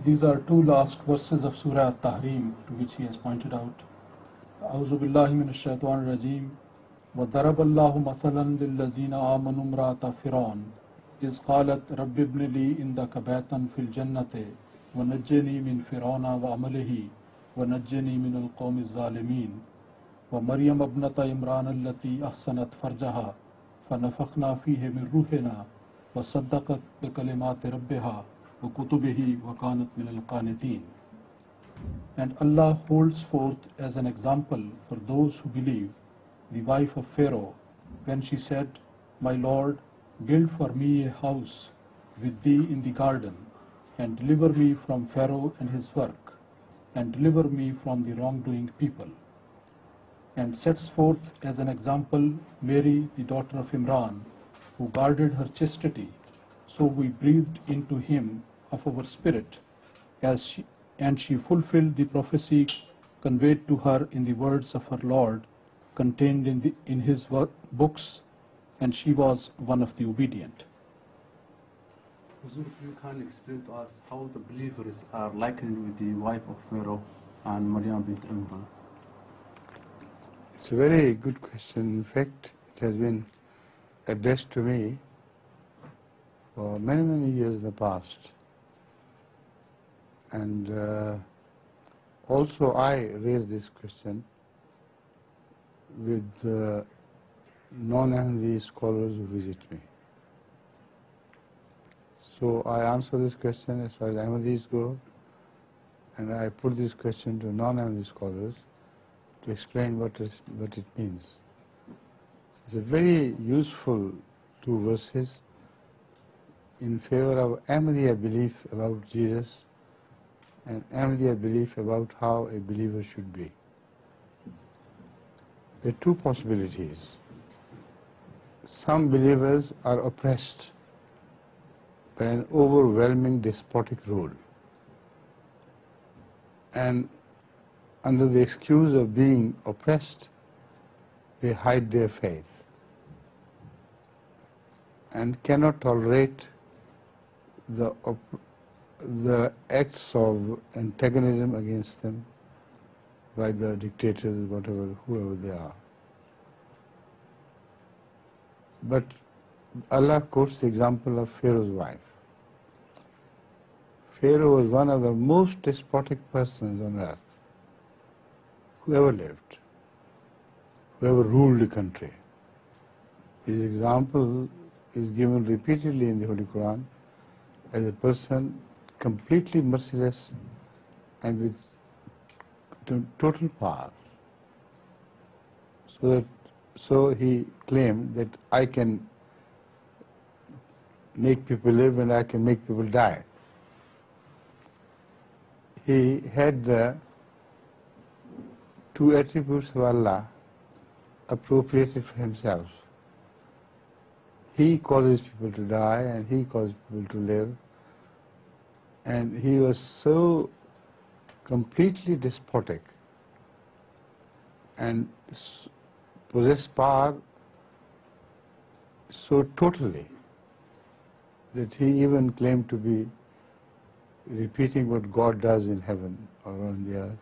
These are two last verses of Surah At-Tahrim to which he has pointed out. أعوذ بالله من الشيطان الرجيم وضرب الله مثلا للذين آمنوا امرأة فرعون إذ قالت رب ابن لي عندك بيتا في الجنة ونجني من فرعون وعمله ونجني من القوم الظالمين ومريم ابنة عمران التي أحسنت فرجها فنفخنا فيه من روحنا وصدقت بكلمات ربها وكتبه وكانت من القانتين. And Allah holds forth as an example for those who believe the wife of Pharaoh when she said, My Lord, build for me a house with thee in the garden, and deliver me from Pharaoh and his work, and deliver me from the wrongdoing people. And sets forth as an example Mary, the daughter of Imran, who guarded her chastity, so we breathed into him of our spirit, and she fulfilled the prophecy conveyed to her in the words of her Lord, contained in his books, and she was one of the obedient. You can explain to us how the believers are likened with the wife of Pharaoh and Maryam bint Imran? It's a very good question. In fact, it has been addressed to me for many, many years in the past. And also I raised this question with non-Ahmadi scholars who visit me. So I answer this question as far as Ahmadis go, and I put this question to non-Ahmadi scholars to explain what it means. It's a very useful two verses in favor of Ahmadiyya belief about Jesus and Ahmadiyya belief about how a believer should be. There are two possibilities. Some believers are oppressed by an overwhelming despotic rule, and under the excuse of being oppressed, they hide their faith and cannot tolerate the acts of antagonism against them by the dictators, whoever they are. But Allah quotes the example of Pharaoh's wife. Pharaoh was one of the most despotic persons on earth who ever lived, who ever ruled the country. His example is given repeatedly in the Holy Quran as a person completely merciless and with total power. So he claimed that I can make people live and I can make people die. He had the two attributes of Allah appropriated for himself. He causes people to die and he causes people to live. And he was so completely despotic and possessed power so totally that he even claimed to be repeating what God does in heaven or on the earth.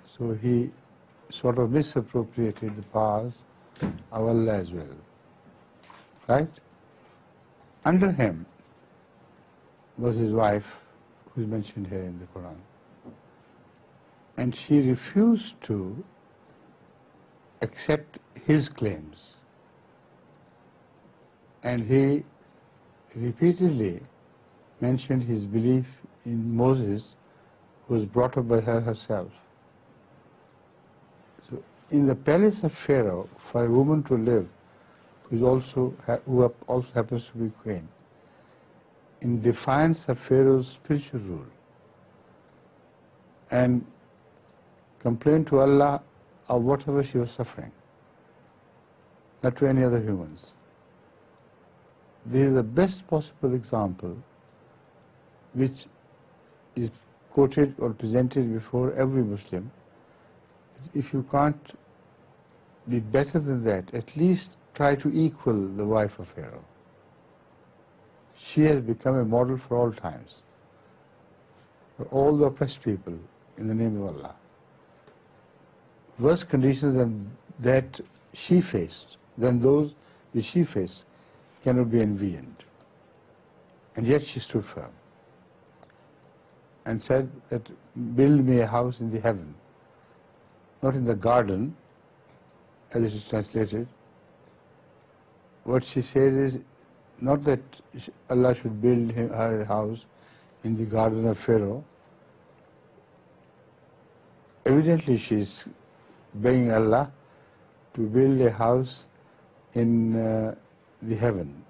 So he sort of misappropriated the powers of Allah as well. Right? Under him was his wife, who is mentioned here in the Quran. And she refused to accept his claims. And he repeatedly mentioned his belief in Moses, who was brought up by her herself. So in the palace of Pharaoh, for a woman to live, who also happens to be queen, in defiance of Pharaoh's spiritual rule, and complain to Allah of whatever she was suffering, not to any other humans. This is the best possible example which is quoted or presented before every Muslim. If you can't be better than that, at least try to equal the wife of Pharaoh. She has become a model for all times. for all the oppressed people in the name of Allah. Worse conditions than that she faced, than those which she faced, cannot be envisioned. And yet she stood firm and said that, build me a house in the heaven, not in the garden, as it is translated. What she says is not that Allah should build her a house in the garden of Pharaoh. Evidently she is begging Allah to build a house in the heaven,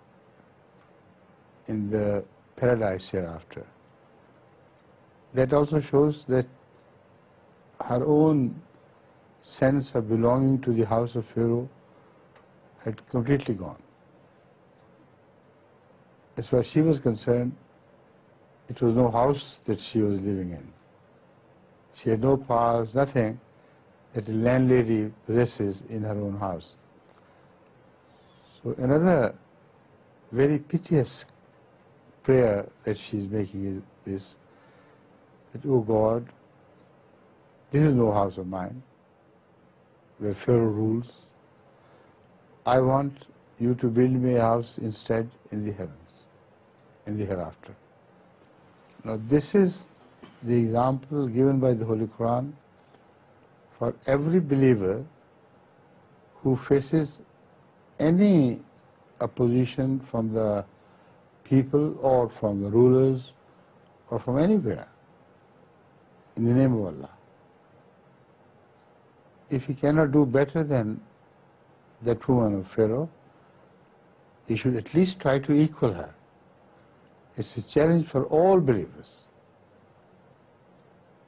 in the paradise hereafter. That also shows that her own sense of belonging to the house of Pharaoh had completely gone. As far as she was concerned, it was no house that she was living in. She had no powers, nothing that a landlady possesses in her own house. So another very piteous prayer that she is making is this, that, oh God, this is no house of mine where Pharaoh rules. I want you to build me a house instead in the heavens, in the hereafter. Now this is the example given by the Holy Quran for every believer who faces any opposition from the people or from the rulers or from anywhere in the name of Allah. If he cannot do better than that woman of Pharaoh, he should at least try to equal her. It's a challenge for all believers.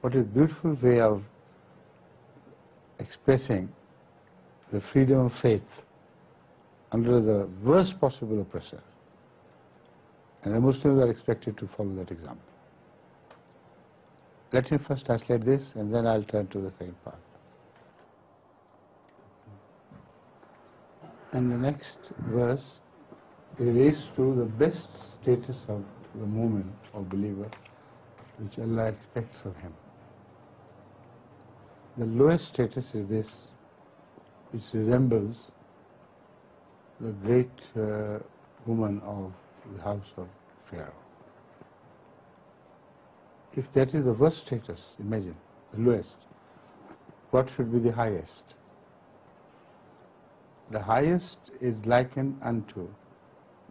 What a beautiful way of expressing the freedom of faith under the worst possible oppressor. And the Muslims are expected to follow that example. Let me first translate this and then I'll turn to the second part. And the next verse relates to the best status of the mu'min or believer which Allah expects of him. The lowest status is this, which resembles the great woman of the house of Pharaoh. If that is the worst status, imagine, the lowest, what should be the highest? The highest is likened unto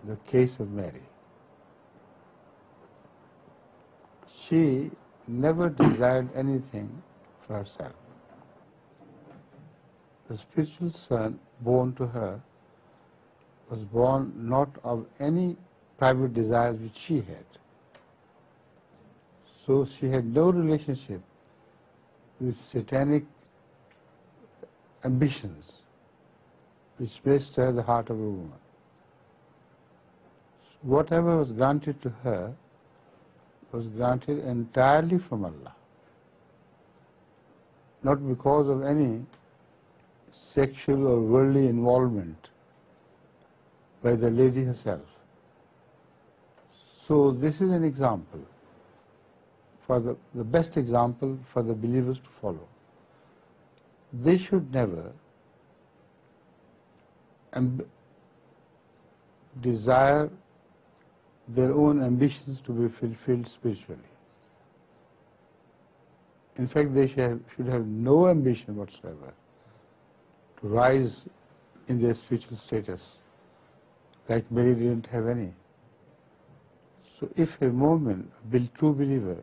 the case of Mary. She never desired anything for herself. The spiritual son born to her was born not of any private desires which she had. So she had no relationship with satanic ambitions which placed her the heart of a woman. Whatever was granted to her was granted entirely from Allah, not because of any sexual or worldly involvement by the lady herself. So this is an example, for the best example for the believers to follow. They should never desire their own ambitions to be fulfilled spiritually. In fact, they should have no ambition whatsoever to rise in their spiritual status, like Mary didn't have any. So if a mu'min, a true believer,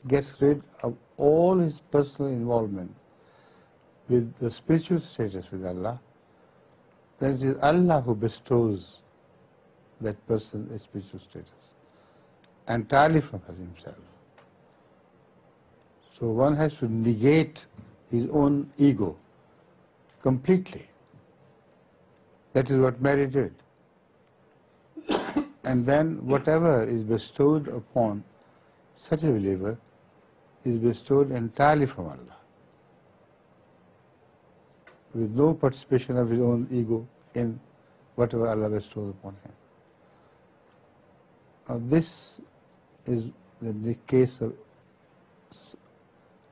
gets rid of all his personal involvement with the spiritual status with Allah, then it is Allah who bestows that person a spiritual status, entirely from himself. So one has to negate his own ego completely. That is what Mary did. And then whatever is bestowed upon such a believer is bestowed entirely from Allah, with no participation of his own ego in whatever Allah bestows upon him. Now this is the case of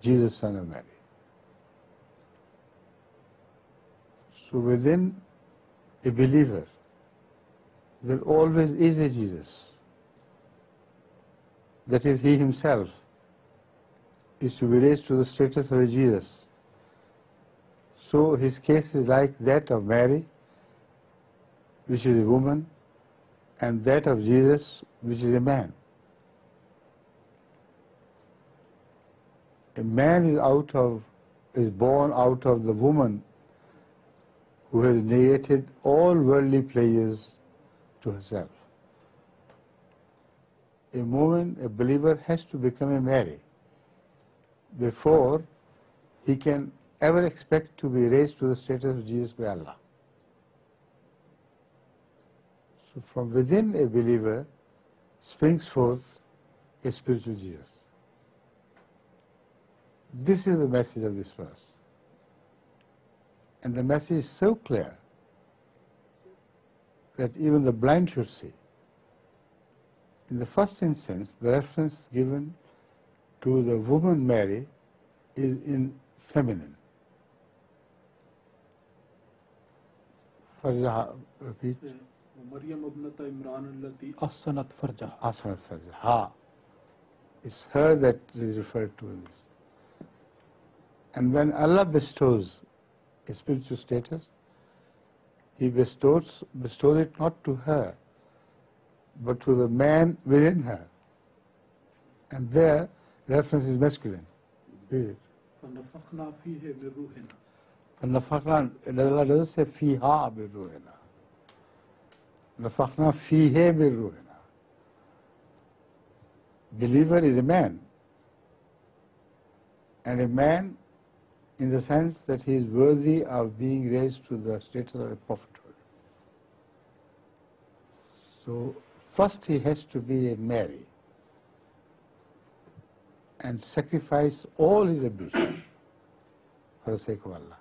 Jesus, son of Mary. So within a believer, there always is a Jesus. That is, he himself is to be raised to the status of a Jesus. So his case is like that of Mary, which is a woman, and that of Jesus, which is a man. A man is born out of the woman who has negated all worldly pleasures to herself. A woman, a believer, has to become a Mary before he can ever expect to be raised to the status of Jesus by Allah. So from within a believer springs forth a spiritual Jesus. This is the message of this verse. And the message is so clear that even the blind should see. In the first instance, the reference given to the woman Mary is in feminine. Farjaha, repeat. Maryam ibnata Imran allati ahsanat farjaha. Ahsanat farjaha. It's her that is referred to in this. And when Allah bestows a spiritual status, He bestows it not to her, but to the man within her. And there, reference is masculine. Read it. فَنَفَخْنَا فِيهِ مِن رُوحِنَا. فَنَفَخْنَا, Allah doesn't say فِيهَا بِرُوحِنَا. نَفَخْنَا فِيهِ بِرُوحِنَا. Believer is a man. And a man in the sense that he is worthy of being raised to the status of a prophethood. So first he has to be a Mary and sacrifice all his ambition for the sake of Allah.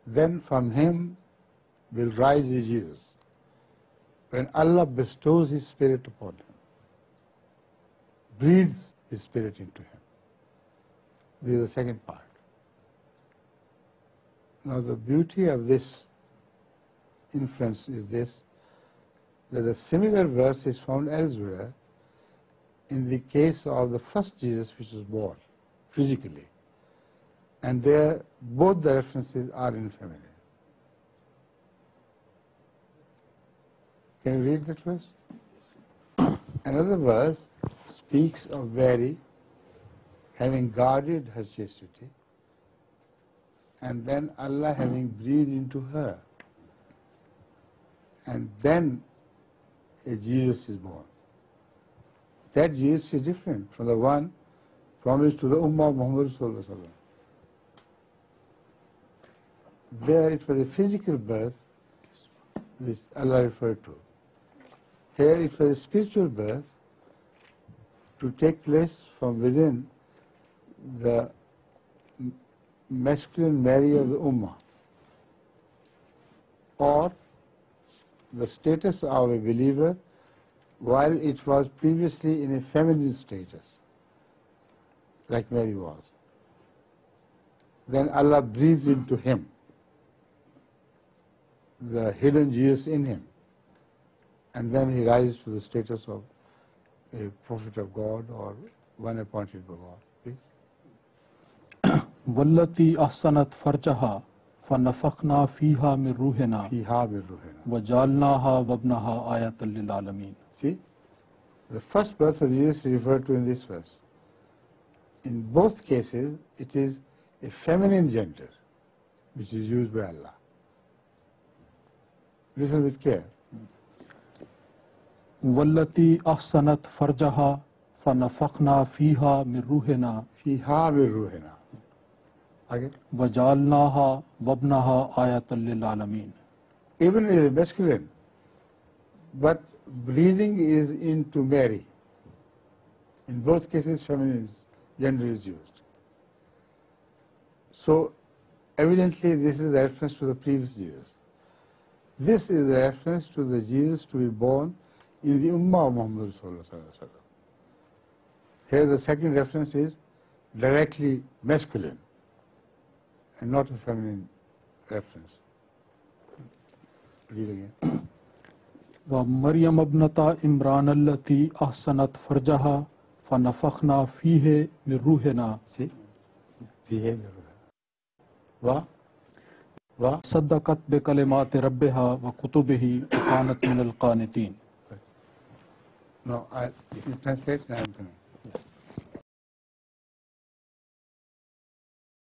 Then from him will rise a Jesus when Allah bestows His Spirit upon him, breathes His Spirit into him. This is the second part. Now the beauty of this inference is this, that a similar verse is found elsewhere in the case of the first Jesus which was born physically. And there both the references are in feminine. Can you read that verse? Another verse speaks of Mary having guarded her chastity, and then Allah having breathed into her, and then a Jesus is born. That Jesus is different from the one promised to the Ummah of Muhammad sallallahu alaihi wasallam. There it was a physical birth which Allah referred to. Here it was a spiritual birth to take place from within the masculine Mary of the Ummah, or the status of a believer while it was previously in a feminine status, like Mary was. Then Allah breathes into him the hidden Jesus in him, and then he rises to the status of a prophet of God or one appointed by God. والتي أحسنت فرجها فنفخنا فيها من روحنا وجعلناها وابنها آية للعالمين. See, the first birth of Jesus is referred to in this verse. In both cases, it is a feminine gender which is used by Allah. Listen with care. والتي أحسنت فرجها فنفخنا فيها من روحنا فيها بالروحنا. Okay. وجعلناها وابنها آية للعالمين. Even it is masculine, but breathing is into Mary. In both cases, feminine gender is used. So evidently this is a reference to the previous Jesus. This is a reference to the Jesus to be born in the Ummah of Muhammad sallallahu alaihi wasallam. Here the second reference is directly masculine and not a feminine reference. Read again. وَمَرْيَمَ ابْنَةَ عِمْرَانَ الَّتِي أَحْصَنَتْ فَرْجَهَا فَنَفَخْنَا فِيهِ مِنْ رُوحِنَا See? فِيهِ مِنْ رُوحِنَا. صدقت بکلمات ربها وکتبه وکانت من القانتین. Now, you translate and I am coming.